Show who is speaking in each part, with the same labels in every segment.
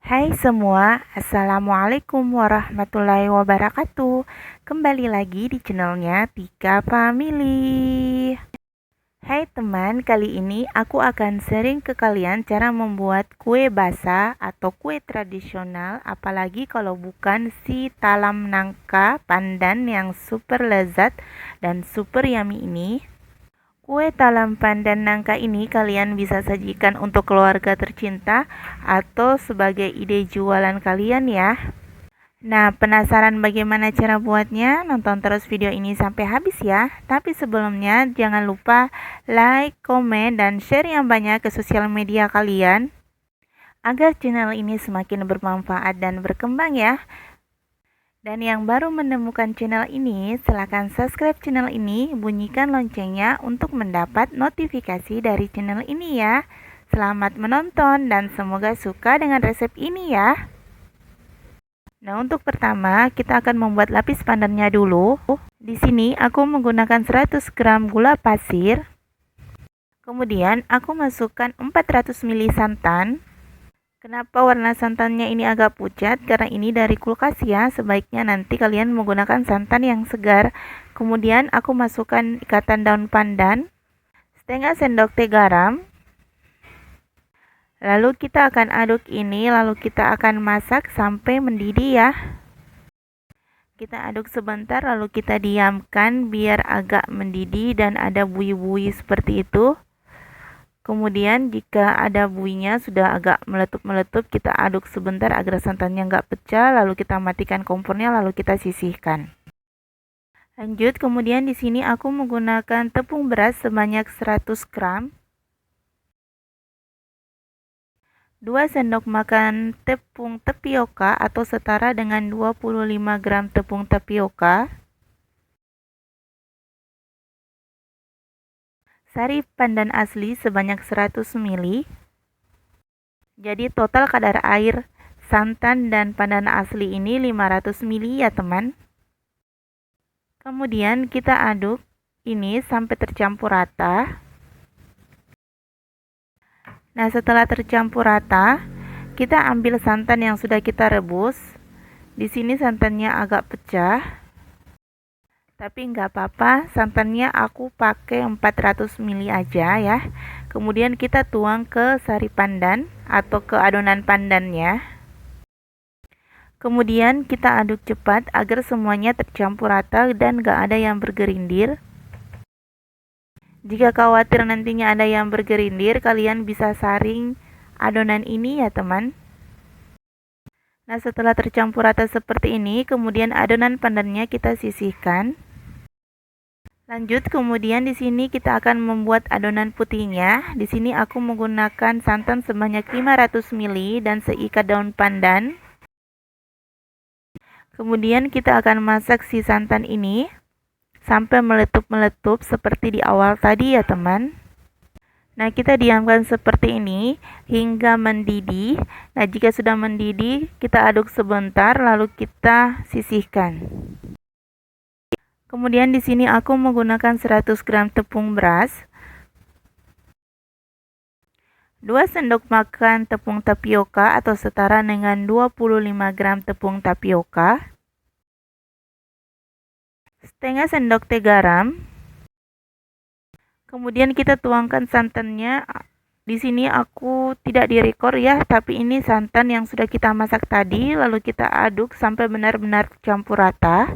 Speaker 1: Hai semua, Assalamualaikum warahmatullahi wabarakatuh. Kembali lagi di channelnya Tika Family. Hai teman, kali ini aku akan sharing ke kalian cara membuat kue basah atau kue tradisional, apalagi kalau bukan si talam nangka pandan yang super lezat dan super yummy ini. Kue talam pandan nangka ini kalian bisa sajikan untuk keluarga tercinta atau sebagai ide jualan kalian ya. Nah, penasaran bagaimana cara buatnya? Nonton terus video ini sampai habis ya. Tapi sebelumnya jangan lupa like, komen, dan share yang banyak ke sosial media kalian agar channel ini semakin bermanfaat dan berkembang ya. Dan yang baru menemukan channel ini, silakan subscribe channel ini, bunyikan loncengnya untuk mendapat notifikasi dari channel ini ya. Selamat menonton dan semoga suka dengan resep ini ya. Nah, untuk pertama kita akan membuat lapis pandannya dulu. Di sini aku menggunakan 100 gram gula pasir. Kemudian aku masukkan 400 ml santan. Kenapa warna santannya ini agak pucat? Karena ini dari kulkas ya. Sebaiknya nanti kalian menggunakan santan yang segar. Kemudian aku masukkan ikatan daun pandan, setengah sendok teh garam. Lalu kita akan aduk ini, lalu kita akan masak sampai mendidih ya. Kita aduk sebentar lalu kita diamkan biar agak mendidih dan ada buih-buih seperti itu. Kemudian jika ada buihnya sudah agak meletup-meletup, kita aduk sebentar agar santannya nggak pecah, lalu kita matikan kompornya, lalu kita sisihkan. Lanjut, kemudian di sini aku menggunakan tepung beras sebanyak 100 gram, 2 sendok makan tepung tapioka atau setara dengan 25 gram tepung tapioka, sari pandan asli sebanyak 100 ml. Jadi total kadar air santan dan pandan asli ini 500 ml ya teman. Kemudian kita aduk ini sampai tercampur rata. Nah, setelah tercampur rata, kita ambil santan yang sudah kita rebus. Di sini santannya agak pecah. Tapi nggak apa-apa, santannya aku pakai 400 ml aja ya. Kemudian kita tuang ke sari pandan atau ke adonan pandannya. Kemudian kita aduk cepat agar semuanya tercampur rata dan nggak ada yang bergerindir. Jika khawatir nantinya ada yang bergerindir, kalian bisa saring adonan ini ya teman. Nah, setelah tercampur rata seperti ini, kemudian adonan pandannya kita sisihkan. Lanjut, kemudian di sini kita akan membuat adonan putihnya. Di sini aku menggunakan santan sebanyak 500 ml dan seikat daun pandan. Kemudian kita akan masak si santan ini sampai meletup-meletup seperti di awal tadi ya teman. Nah, kita diamkan seperti ini hingga mendidih. Nah, jika sudah mendidih, kita aduk sebentar lalu kita sisihkan. Kemudian di sini aku menggunakan 100 gram tepung beras, 2 sendok makan tepung tapioka atau setara dengan 25 gram tepung tapioka, setengah sendok teh garam. Kemudian kita tuangkan santannya. Di sini aku tidak direkor ya, tapi ini santan yang sudah kita masak tadi, lalu kita aduk sampai benar-benar campur rata.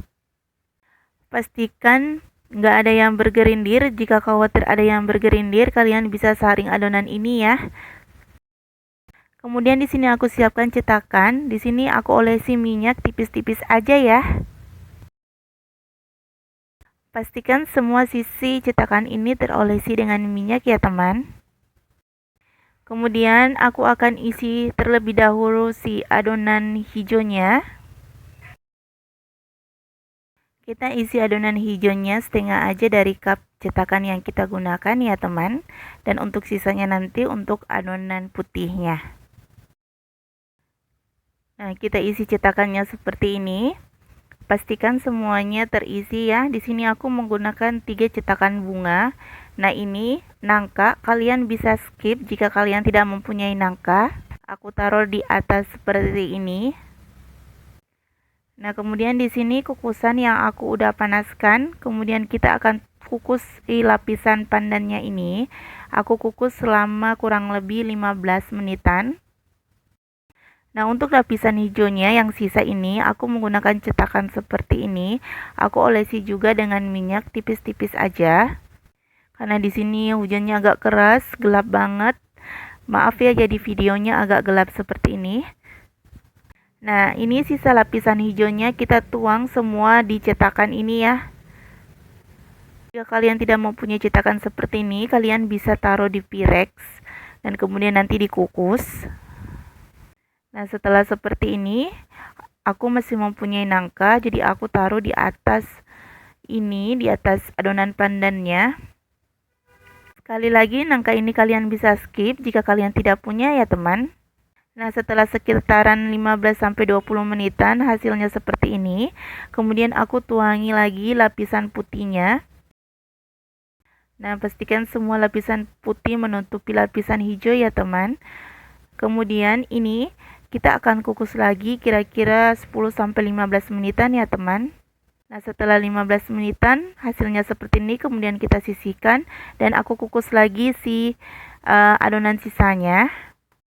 Speaker 1: Pastikan nggak ada yang bergerindir. Jika khawatir ada yang bergerindir, kalian bisa saring adonan ini ya. Kemudian di sini aku siapkan cetakan. Di sini aku olesi minyak tipis-tipis aja ya. Pastikan semua sisi cetakan ini terolesi dengan minyak ya teman. Kemudian aku akan isi terlebih dahulu si adonan hijaunya. Kita isi adonan hijaunya setengah aja dari cup cetakan yang kita gunakan ya teman. Dan untuk sisanya nanti untuk adonan putihnya. Nah, kita isi cetakannya seperti ini. Pastikan semuanya terisi ya. Di sini aku menggunakan 3 cetakan bunga. Nah, ini nangka, kalian bisa skip jika kalian tidak mempunyai nangka. Aku taruh di atas seperti ini. Nah, kemudian di sini kukusan yang aku udah panaskan, kemudian kita akan kukus di lapisan pandannya ini. Aku kukus selama kurang lebih 15 menitan. Nah, untuk lapisan hijaunya yang sisa ini, aku menggunakan cetakan seperti ini. Aku olesi juga dengan minyak tipis-tipis aja. Karena di sini hujannya agak keras, gelap banget. Maaf ya, jadi videonya agak gelap seperti ini. Nah, ini sisa lapisan hijaunya kita tuang semua di cetakan ini ya. Jika kalian tidak mempunyai cetakan seperti ini, kalian bisa taruh di Pyrex dan kemudian nanti dikukus. Nah, setelah seperti ini, aku masih mempunyai nangka, jadi aku taruh di atas ini, di atas adonan pandannya. Sekali lagi, nangka ini kalian bisa skip jika kalian tidak punya ya teman. Nah, setelah sekitaran 15-20 menitan, hasilnya seperti ini. Kemudian aku tuangi lagi lapisan putihnya. Nah, pastikan semua lapisan putih menutupi lapisan hijau ya teman. Kemudian ini kita akan kukus lagi kira-kira 10-15 menitan ya teman. Nah, setelah 15 menitan hasilnya seperti ini, kemudian kita sisihkan dan aku kukus lagi si adonan sisanya.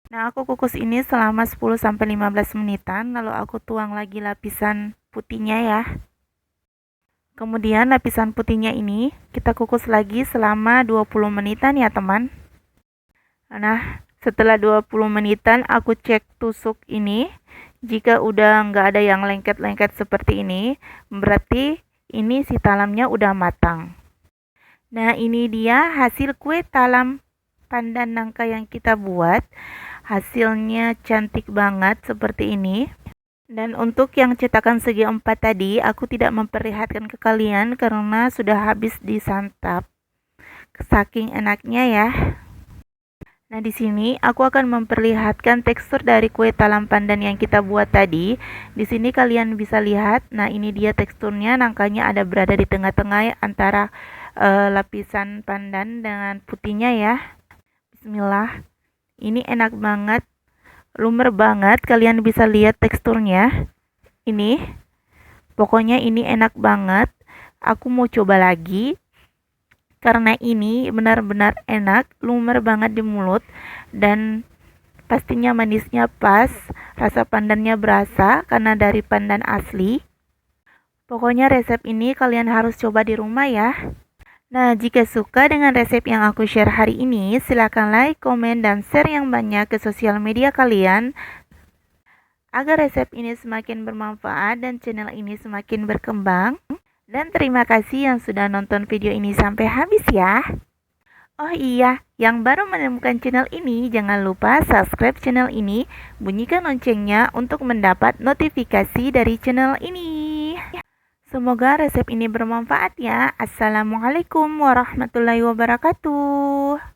Speaker 1: Nah, aku kukus ini selama 10-15 menitan, lalu aku tuang lagi lapisan putihnya ya. Kemudian lapisan putihnya ini kita kukus lagi selama 20 menitan ya teman. Nah, setelah 20 menitan aku cek tusuk ini. Jika udah nggak ada yang lengket-lengket seperti ini, berarti ini si talamnya udah matang. Nah, ini dia hasil kue talam pandan nangka yang kita buat. Hasilnya cantik banget seperti ini. Dan untuk yang cetakan segi 4 tadi, aku tidak memperlihatkan ke kalian karena sudah habis disantap. Saking enaknya ya. Nah, di sini aku akan memperlihatkan tekstur dari kue talam pandan yang kita buat tadi. Di sini kalian bisa lihat, nah ini dia teksturnya, nangkanya ada berada di tengah-tengah antara lapisan pandan dengan putihnya ya. Bismillah. Ini enak banget, lumer banget, kalian bisa lihat teksturnya. Ini, pokoknya ini enak banget. Aku mau coba lagi. Karena ini benar-benar enak, lumer banget di mulut, dan pastinya manisnya pas, rasa pandannya berasa karena dari pandan asli. Pokoknya resep ini kalian harus coba di rumah ya. Nah, jika suka dengan resep yang aku share hari ini, silakan like, komen, dan share yang banyak ke sosial media kalian agar resep ini semakin bermanfaat dan channel ini semakin berkembang. Dan terima kasih yang sudah nonton video ini sampai habis ya. Oh iya, yang baru menemukan channel ini, jangan lupa subscribe channel ini, bunyikan loncengnya untuk mendapat notifikasi dari channel ini. Semoga resep ini bermanfaat ya. Assalamualaikum warahmatullahi wabarakatuh.